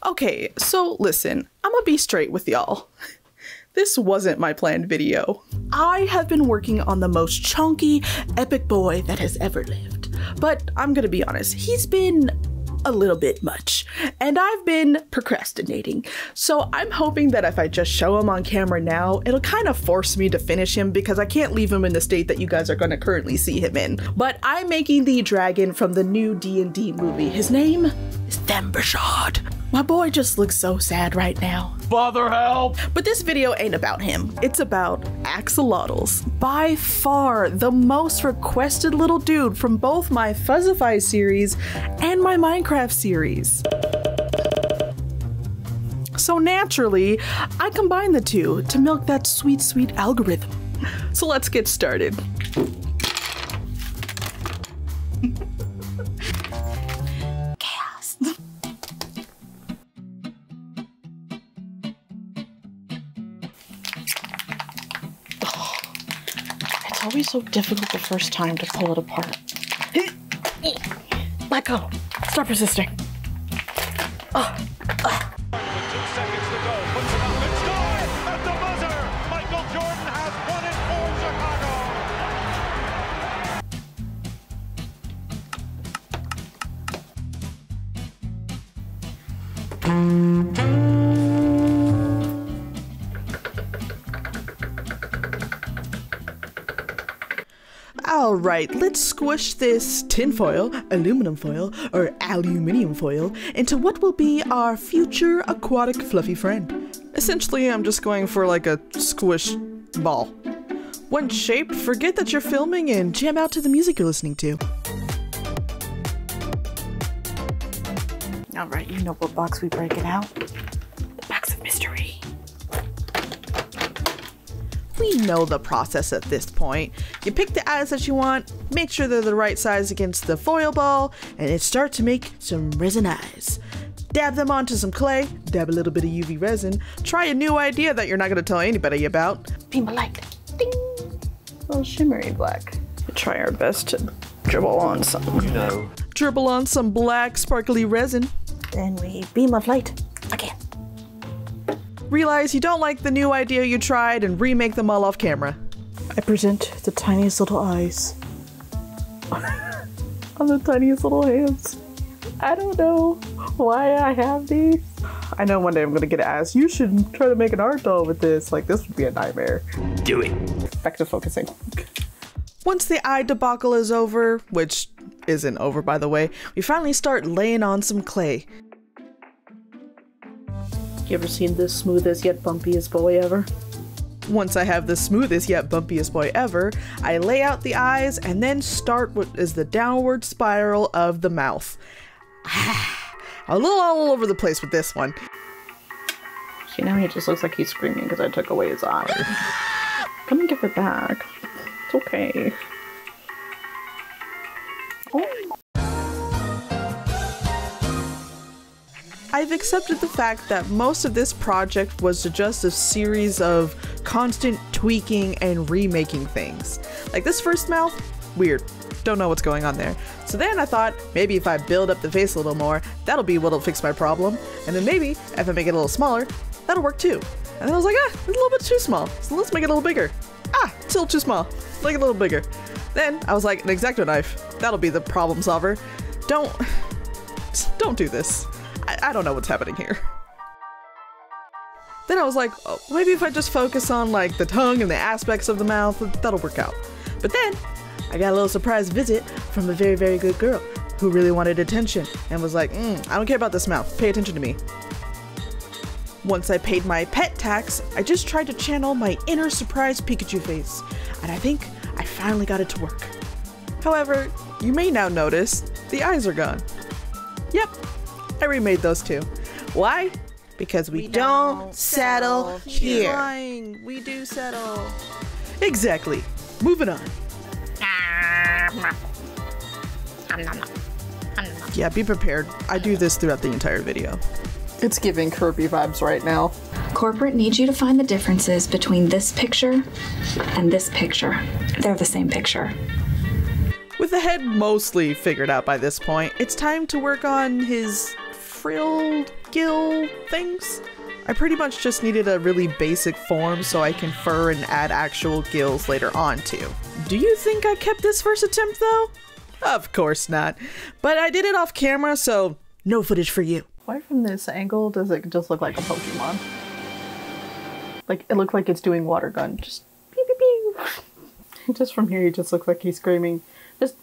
Okay, so listen, I'm gonna be straight with y'all. This wasn't my planned video. I have been working on the most chunky, epic boy that has ever lived. But I'm gonna be honest, he's been a little bit much, and I've been procrastinating. So I'm hoping that if I just show him on camera now, it'll kind of force me to finish him because I can't leave him in the state that you guys are gonna currently see him in. But I'm making the dragon from the new D&D movie. His name is Thembashard. My boy just looks so sad right now. Father, help! But this video ain't about him. It's about Axolotls. By far the most requested little dude from both my Fuzzify series and my Minecraft series. So naturally, I combined the two to milk that sweet, sweet algorithm. So let's get started. It's always so difficult the first time to pull it apart. Let go. Stop resisting. With 2 seconds to go, puts it up and scores at the buzzer! Michael Jordan has won it for Chicago! Alright, let's squish this tinfoil, aluminum foil, or aluminium foil into what will be our future aquatic fluffy friend. Essentially, I'm just going for like a squish ball. Once shaped, forget that you're filming and jam out to the music you're listening to. Alright, you know what box we break it out? The box of mystery. We know the process at this point. You pick the eyes that you want, make sure they're the right size against the foil ball, and it starts to make some resin eyes. Dab them onto some clay, dab a little bit of UV resin, try a new idea that you're not going to tell anybody about. Beam of light. Ding! A little shimmery black. We try our best to dribble on some. Dribble on some black sparkly resin. Then we beam of light again. Realize you don't like the new idea you tried and remake them all off camera. I present the tiniest little eyes on the tiniest little hands. I don't know why I have these. I know one day I'm gonna get asked, you should try to make an art doll with this. Like, this would be a nightmare. Do it! Back to focusing. Once the eye debacle is over, which isn't over by the way, we finally start laying on some clay. You ever seen the smoothest yet bumpiest boy ever? Once I have the smoothest yet bumpiest boy ever, I lay out the eyes and then start what is the downward spiral of the mouth. A little all over the place with this one. See, now he just looks like he's screaming because I took away his eye. Come and give it back. It's okay. Oh. I've accepted the fact that most of this project was just a series of constant tweaking and remaking things. Like this first mouth, weird. Don't know what's going on there. So then I thought maybe if I build up the face a little more, that'll be what'll fix my problem. And then maybe if I make it a little smaller, that'll work too. And then I was like, it's a little bit too small. So let's make it a little bigger. Still too small. Make it a little bigger. Then I was like, an X-Acto knife. That'll be the problem solver. Don't do this. I don't know what's happening here. Then I was like, oh, maybe if I just focus on like the tongue and the aspects of the mouth, that'll work out. But then I got a little surprise visit from a very, very good girl who really wanted attention and was like, I don't care about this mouth. Pay attention to me. Once I paid my pet tax, I just tried to channel my inner surprise Pikachu face, and I think I finally got it to work. However, you may now notice the eyes are gone. Yep. I remade those two. Why? Because we don't settle here. We do settle. Exactly. Moving on. Yeah, be prepared. I do this throughout the entire video. It's giving Kirby vibes right now. Corporate needs you to find the differences between this picture and this picture. They're the same picture. With the head mostly figured out by this point, it's time to work on his frilled gill things. I pretty much just needed a really basic form so I can fur and add actual gills later on too. Do you think I kept this first attempt though? Of course not. But I did it off camera, so no footage for you. Why from this angle does it just look like a Pokemon? Like, it looks like it's doing water gun. Just pew pew pew. Just from here, he just looks like he's screaming. Just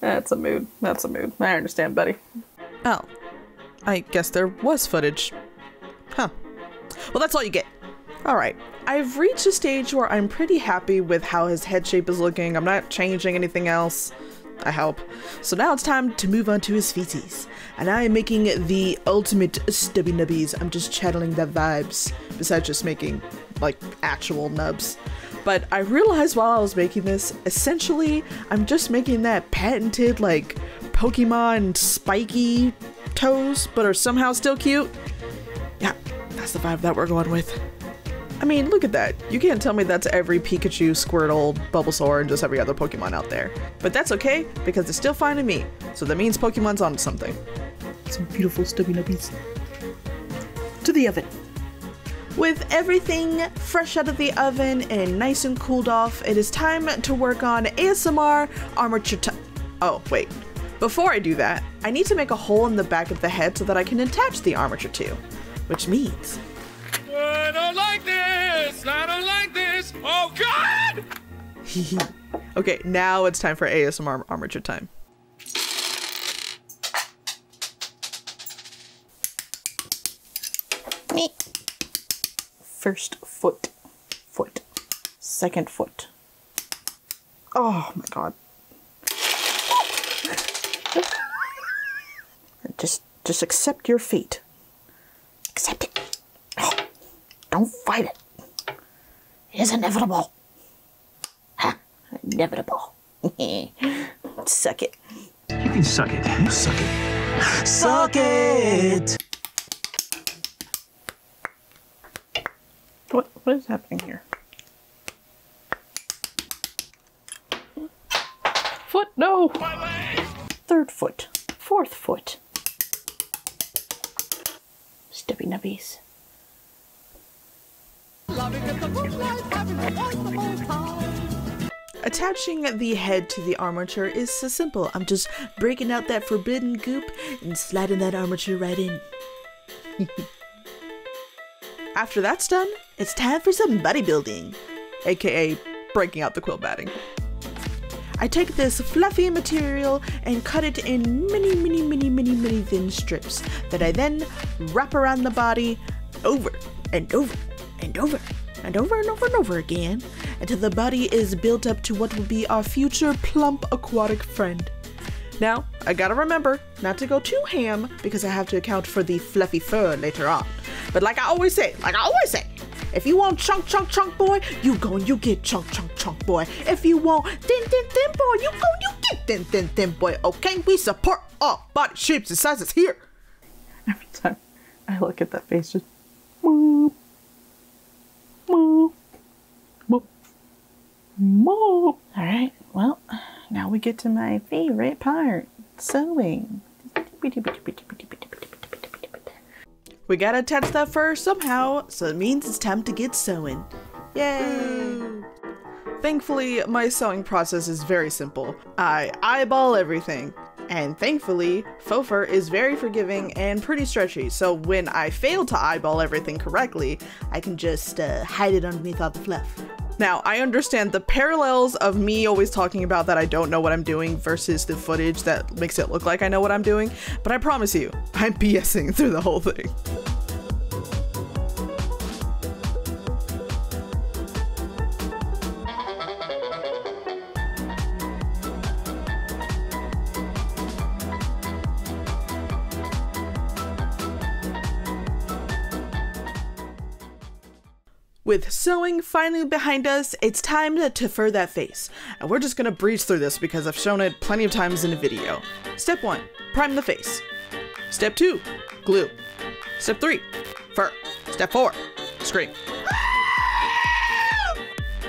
That's a mood. That's a mood. I understand, buddy. Oh. I guess there was footage. Huh. Well, that's all you get. Alright, I've reached a stage where I'm pretty happy with how his head shape is looking. I'm not changing anything else. I hope. So now it's time to move on to his feces. And I am making the ultimate stubby nubbies. I'm just channeling the vibes, besides just making, like, actual nubs. But I realized while I was making this, essentially, I'm just making that patented, like, Pokemon spiky toes, but are somehow still cute. Yeah, that's the vibe that we're going with. I mean, look at that. You can't tell me that's every Pikachu, Squirtle, Bulbasaur, and just every other Pokemon out there. But that's okay, because it's still fine to me. So that means Pokemon's on something. Some beautiful stubby nubbies. To the oven. With everything fresh out of the oven and nice and cooled off, it is time to work on ASMR armature time. Oh, wait. Before I do that, I need to make a hole in the back of the head so that I can attach the armature to, which means... I don't like this! I don't like this! Oh God! Okay, now it's time for ASMR armature time. First foot. Second foot. Oh my God. Just accept your fate. Accept it. Oh, don't fight it. It is inevitable. Huh? Inevitable. Suck it. You can suck it. You suck it. Suck it! What is happening here? Foot, no! Third foot. Fourth foot. Stubby nubbies. Attaching the head to the armature is so simple. I'm just breaking out that forbidden goop and sliding that armature right in. After that's done, it's time for some bodybuilding, aka breaking out the quilt batting. I take this fluffy material and cut it in many thin strips that I then wrap around the body over and over and over and over and over and over again until the body is built up to what will be our future plump aquatic friend. Now, I gotta remember not to go too ham because I have to account for the fluffy fur later on. But like I always say, if you want chunk boy, you go and you get chunk boy. If you want thin boy, you go and you get thin boy. Okay, we support all body shapes and sizes here. Every time I look at that face, just moo, moo, moo, moo. All right, well, now we get to my favorite part, sewing. We gotta attach that fur somehow, so it means it's time to get sewing. Yay! Thankfully, my sewing process is very simple. I eyeball everything. And thankfully, faux fur is very forgiving and pretty stretchy, so when I fail to eyeball everything correctly, I can just hide it underneath all the fluff. Now, I understand the parallels of me always talking about that I don't know what I'm doing versus the footage that makes it look like I know what I'm doing, but I promise you, I'm BSing through the whole thing. With sewing finally behind us, it's time to fur that face. And we're just gonna breeze through this because I've shown it plenty of times in the video. Step 1, prime the face. Step 2, glue. Step 3, fur. Step 4, scream.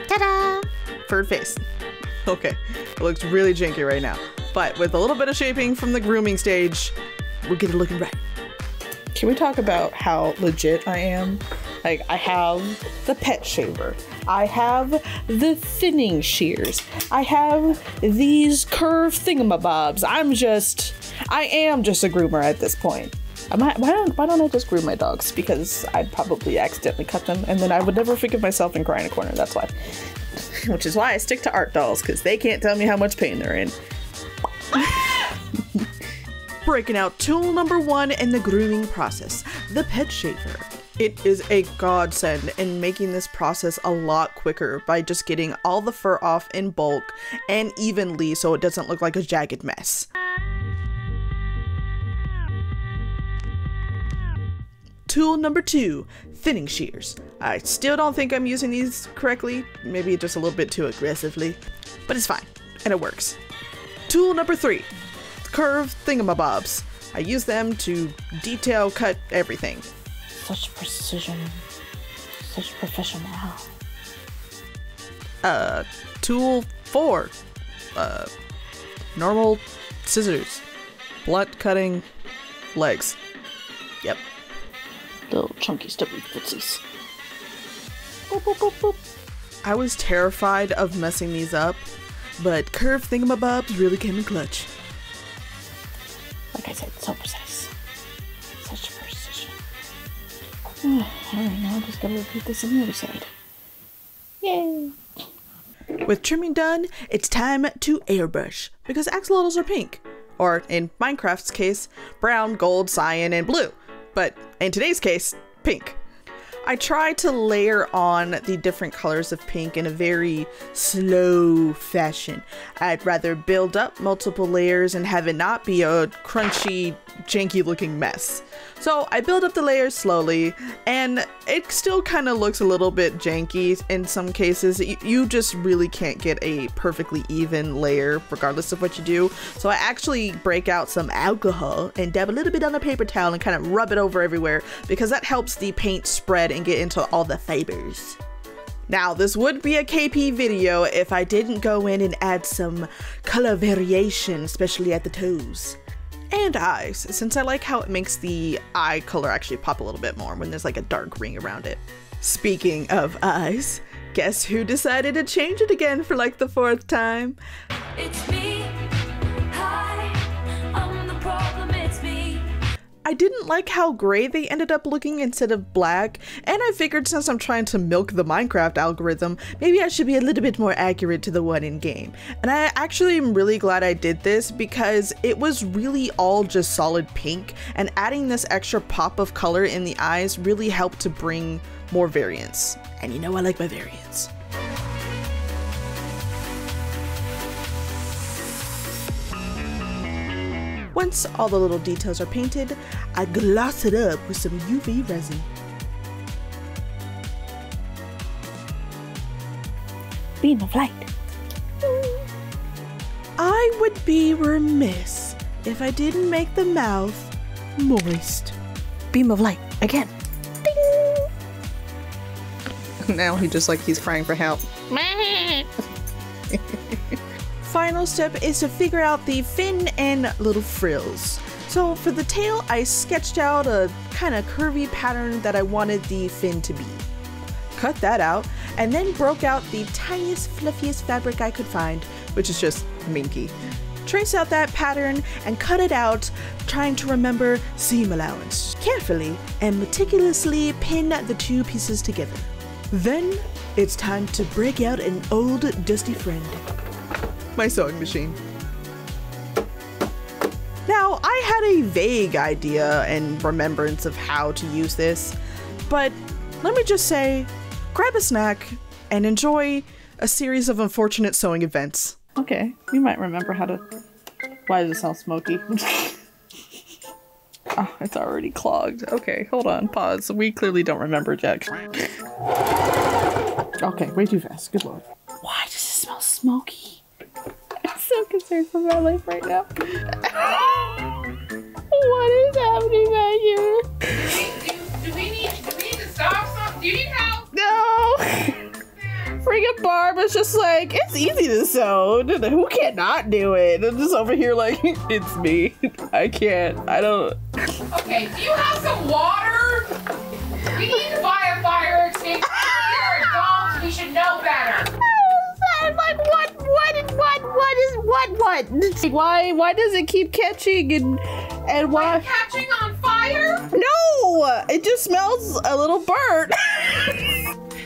Ta-da! Furred face. Okay, it looks really janky right now. But with a little bit of shaping from the grooming stage, we'll get it looking right. Can we talk about how legit I am? Like, I have the pet shaver. I have the thinning shears. I have these curved thingamabobs. I am just a groomer at this point. Why don't I just groom my dogs? Because I'd probably accidentally cut them, and then I would never forgive myself and cry in a corner, that's why. Which is why I stick to art dolls, because they can't tell me how much pain they're in. Breaking out tool number 1 in the grooming process, the pet shaver. It is a godsend in making this process a lot quicker by just getting all the fur off in bulk and evenly so it doesn't look like a jagged mess. Tool number 2, thinning shears. I still don't think I'm using these correctly, maybe just a little bit too aggressively, but it's fine, and it works. Tool number 3, curved thingamabobs. I use them to detail cut everything. Such precision, such professional. Tool 4, normal scissors, blunt cutting legs. Yep. Little chunky stubby footsies. Boop, boop, boop, boop. I was terrified of messing these up, but curved thingamabobs really came in clutch. Like I said, so precise. Such precision. Alright, now I just gotta repeat this on the other side. Yay! With trimming done, it's time to airbrush, because axolotls are pink. Or, in Minecraft's case, brown, gold, cyan, and blue. But in today's case, pink. I try to layer on the different colors of pink in a very slow fashion. I'd rather build up multiple layers and have it not be a crunchy, janky looking mess. So I build up the layers slowly, and it still kind of looks a little bit janky in some cases. You just really can't get a perfectly even layer regardless of what you do. So I actually break out some alcohol and dab a little bit on a paper towel and kind of rub it over everywhere, because that helps the paint spread and get into all the fibers. Now, this would be a KP video if I didn't go in and add some color variation, especially at the toes. And eyes, since I like how it makes the eye color actually pop a little bit more when there's like a dark ring around it. Speaking of eyes, guess who decided to change it again for like the 4th time? It's me. Hi, I'm the problem, it's me. I didn't like how gray they ended up looking instead of black, and I figured since I'm trying to milk the Minecraft algorithm, maybe I should be a little bit more accurate to the one in game. And I actually am really glad I did this, because it was really all just solid pink, and adding this extra pop of color in the eyes really helped to bring more variance. And you know I like my variance. Once all the little details are painted, I gloss it up with some UV resin. Beam of light. I would be remiss if I didn't make the mouth moist. Beam of light again. Ding! Now he's crying for help. Final step is to figure out the fin and little frills. So for the tail, I sketched out a kind of curvy pattern that I wanted the fin to be. Cut that out, and then broke out the tiniest, fluffiest fabric I could find, which is just minky. Trace out that pattern and cut it out, trying to remember seam allowance. Carefully and meticulously pin the 2 pieces together. Then it's time to break out an old dusty friend. My sewing machine. Now, I had a vague idea and remembrance of how to use this, but let me just say, grab a snack and enjoy a series of unfortunate sewing events. Okay, you might remember how to... Why does it smell smoky? Oh, it's already clogged. Okay, hold on, pause. We clearly don't remember Jack. Okay, way too fast. Good lord. Why does it smell smoky? I'm so concerned for my life right now. What is happening back here? Do we need to stop something? Do you need help? No! Freaking Barb was just like, it's easy to sew. Who can't not do it? I'm just over here like, it's me. I can't. I don't. Okay, do you have some water? We need to buy a fire extinguisher. We're adults. We should know better. I'm like, what? Why does it keep catching and why? Catching on fire? No, it just smells a little burnt.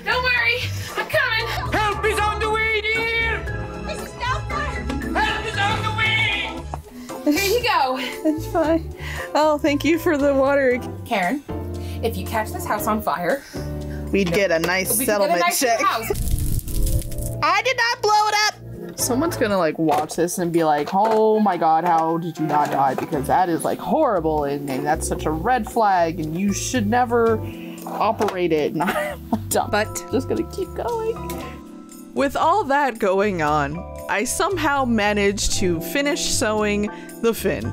Don't worry, I'm coming. Help is on the way, dear! This is no fire. Help is on the way! Here you go. It's fine. Oh, thank you for the water. Karen, if you catch this house on fire, We'd get a nice we can settlement get a nice check. house. I did not blow it up. Someone's gonna like watch this and be like, oh my god, how did you not die? Because that is like horrible and that's such a red flag and you should never operate it. And I'm done. But just gonna keep going. With all that going on, I somehow managed to finish sewing the fin.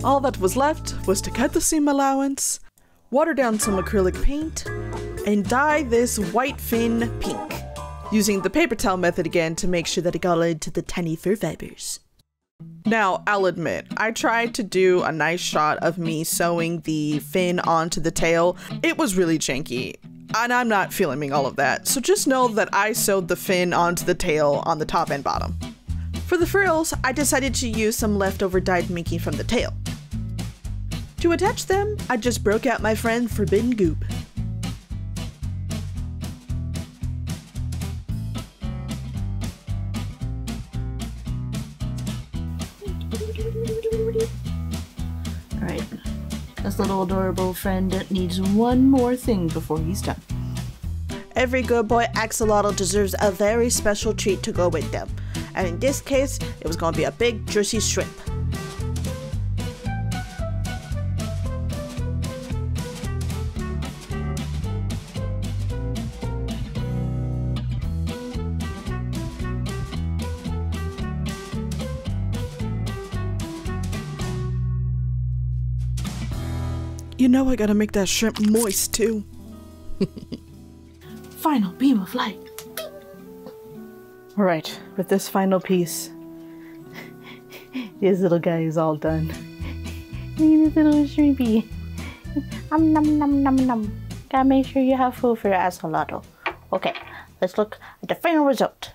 All that was left was to cut the seam allowance, water down some acrylic paint, and dye this white fin pink, using the paper towel method again to make sure that it got into the tiny fur fibers. Now, I'll admit, I tried to do a nice shot of me sewing the fin onto the tail. It was really janky, and I'm not filming all of that, so just know that I sewed the fin onto the tail on the top and bottom. For the frills, I decided to use some leftover dyed minky from the tail. To attach them, I just broke out my friend Forbidden Goop. Alright, this little adorable friend needs one more thing before he's done. Every good boy axolotl deserves a very special treat to go with them. And in this case, it was going to be a big juicy shrimp. You know I gotta make that shrimp moist too. Final beam of light. Alright, with this final piece, this little guy is all done. This little shrimpy. Nom nom nom nom. Gotta make sure you have food for your axolotl. Okay, let's look at the final result.